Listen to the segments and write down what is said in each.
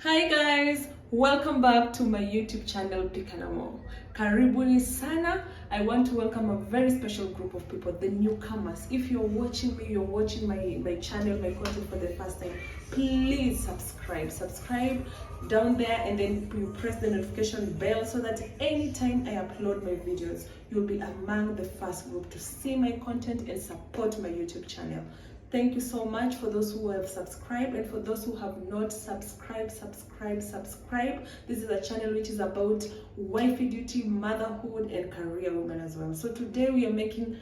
Hi guys, welcome back to my YouTube channel Pika. Karibuni sana. I want to welcome a very special group of people, the newcomers. If you're watching me, you're watching my channel, my content for the first time, please subscribe down there, and then you press the notification bell so that anytime I upload my videos, you'll be among the first group to see my content and support my YouTube channel. Thank you so much for those who have subscribed, and for those who have not subscribed, subscribe. This is a channel which is about wifey duty, motherhood, and career women as well. So today we are making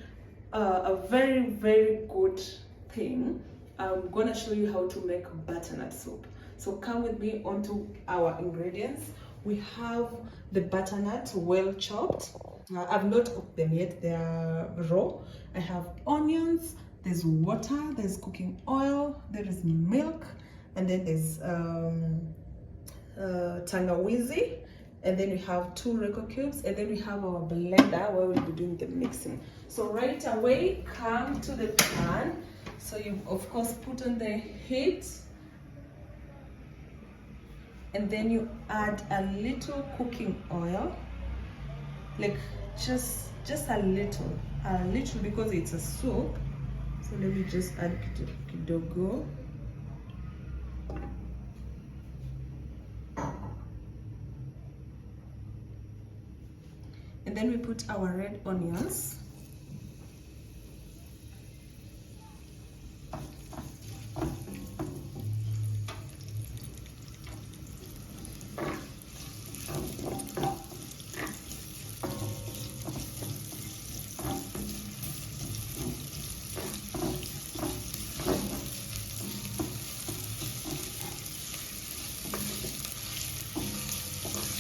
a very good thing. I'm gonna show you how to make butternut soup. So come with me onto our ingredients. We have the butternut well chopped. I've not cooked them yet, they are raw. I have onions, there's water, there's cooking oil, there is milk, and then there's tangawizi, and then we have 2 Royco cubes, and then we have our blender where we'll be doing the mixing. So right away, come to the pan. So you of course put on the heat, and then you add a little cooking oil, like just a little because it's a soup. So let me just add kidogo. And then we put our red onions.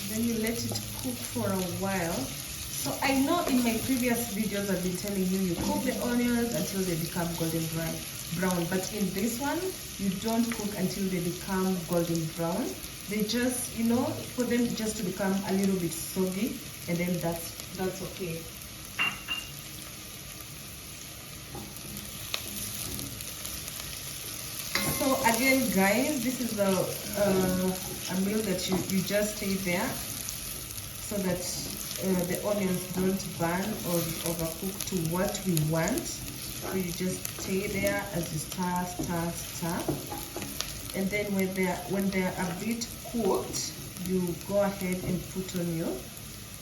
Then you let it cook for a while. So I know in my previous videos I've been telling you, you cook the onions until they become golden brown, but in this one you don't cook until they become golden brown. They just, you know, for them just to become a little bit soggy, and then that's okay. So again guys, this is a meal that you just stay there so that the onions don't burn or overcook to what we want. So you just stay there as you stir, and then when they're a bit cooked, you go ahead and put on your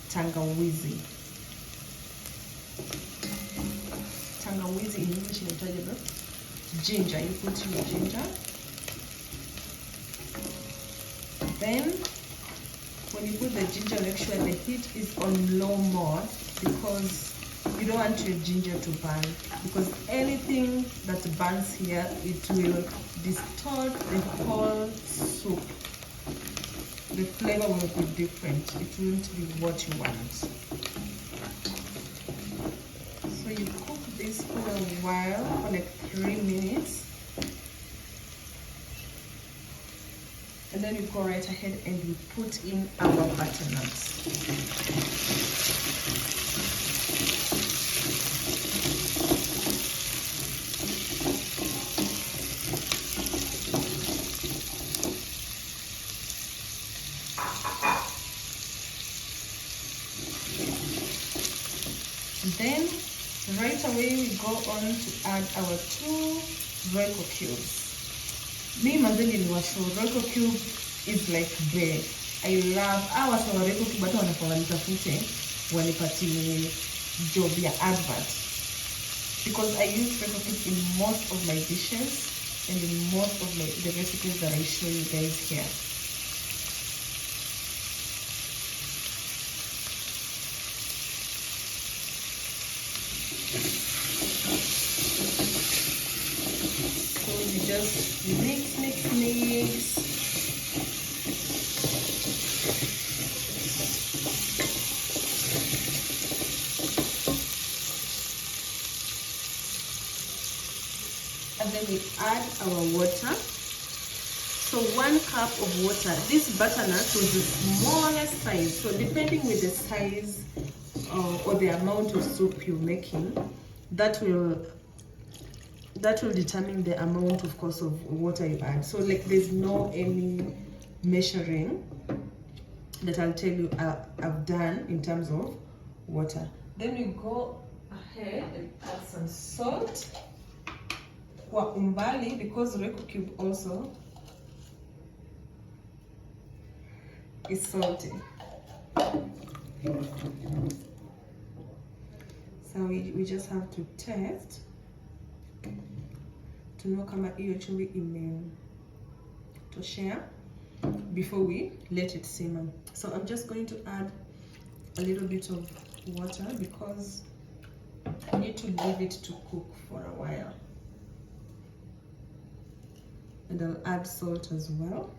tangawizi. Tangawizi in English is ginger. You put your ginger. Then when you put the ginger, make sure the heat is on low mode, because you don't want your ginger to burn, because anything that burns here, it will distort the whole soup. The flavor will be different. It won't be what you want. So you cook this for a while, for like 3 minutes. And then you go right ahead and we put in our butternuts. Then right away we go on to add our 2 Royco cubes. Me manzeli was so Royco cube is like bread. I love our Royco cube, but wanafute wanipati job ya advert, because I use Royco cube in most of my dishes and in most of the recipes that I show you guys here. Just mix. And then we add our water. So 1 cup of water. This butternut was the smallest size. So depending with the size or the amount of soup you're making, that will determine the amount, of course, of water you add. So like there's no any measuring that I'll tell you I've done in terms of water. Then we go ahead and add some salt kwa umbali, because Royco cube also is salty. So we just have to test to know kama hiyo chumvi imetoshea before we let it simmer. So I'm just going to add a little bit of water because I need to leave it to cook for a while. And I'll add salt as well,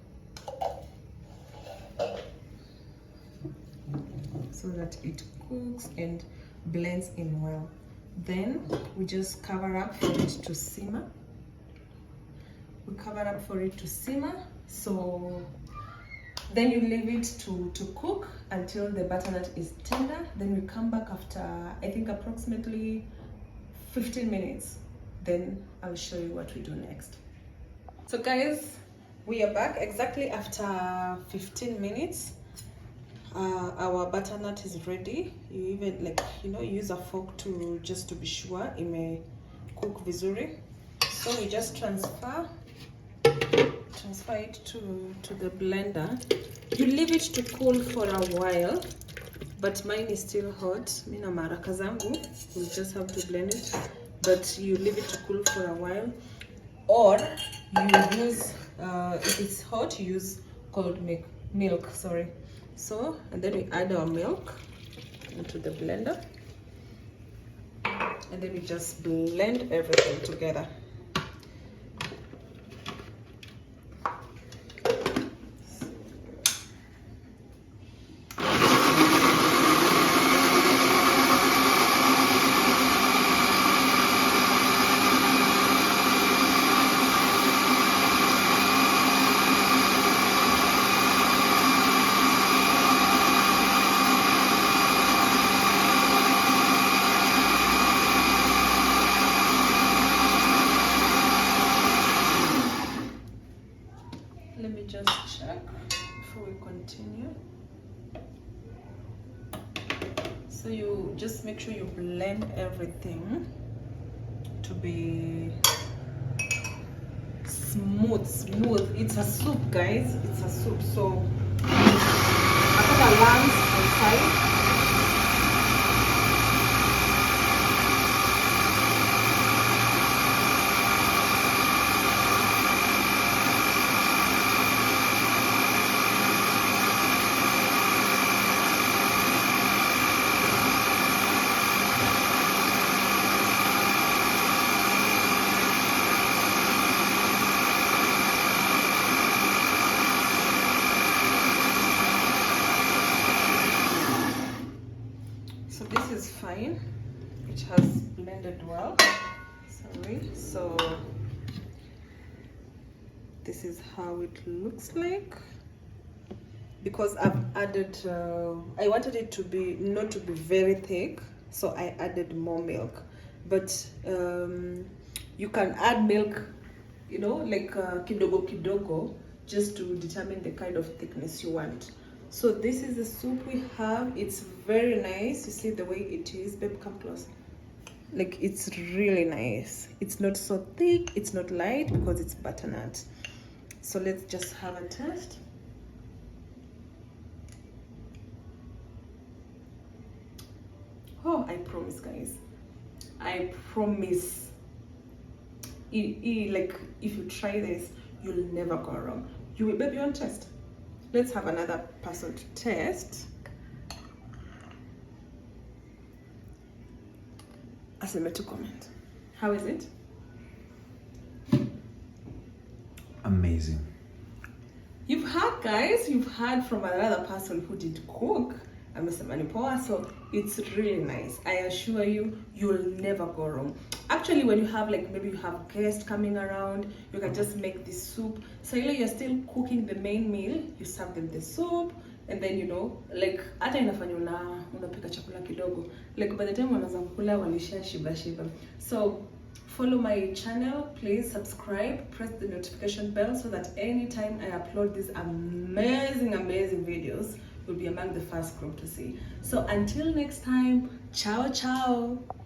so that it cooks and blends in well. Then we just cover up for it to simmer. We cover up for it to simmer. So then you leave it to cook until the butternut is tender. Then we come back after, I think, approximately 15 minutes. Then I'll show you what we do next. So guys, we are back exactly after 15 minutes. Our butternut is ready. You even use a fork to just to be sure it may cook vizuri. So we just transfer it to the blender. You leave it to cool for a while, but mine is still hot. Mina maraka zangu, we'll just have to blend it, but you leave it to cool for a while. Or you use, if it's hot, you use cold milk, sorry. So, and then we add our milk into the blender, and then we just blend everything together. Let me just check before we continue. So you just make sure you blend everything to be smooth. It's a soup, guys. It's a soup. So I put the lambs inside. So this is fine. It has blended well. Sorry. So this is how it looks like. Because I've added, I wanted it to be not to be very thick, so I added more milk. But you can add milk, like kidogo, just to determine the kind of thickness you want. So this is the soup we have. It's very nice. You see the way it is. Babe, come close. Like, it's really nice. It's not so thick, it's not light, because it's butternut. So let's just have a taste. Oh, I promise, guys. I promise. Like, if you try this, you'll never go wrong. You will, baby, you want to test? Let's have another person to test. Aseme to comment. How is it? Amazing. You've heard from another person who did cook. Amesema ni poa, so it's really nice. I assure you, you'll never go wrong. Actually, when you have, like, maybe you have guests coming around, you can just make this soup. So you're still cooking the main meal, you serve them the soup, and then like hata inafanya unapika chakula kidogo. Like by the time wanaanza kula walisha shiba. So Follow my channel, please subscribe, press the notification bell so that anytime I upload these amazing videos, you'll be among the first group to see. So until next time, ciao ciao.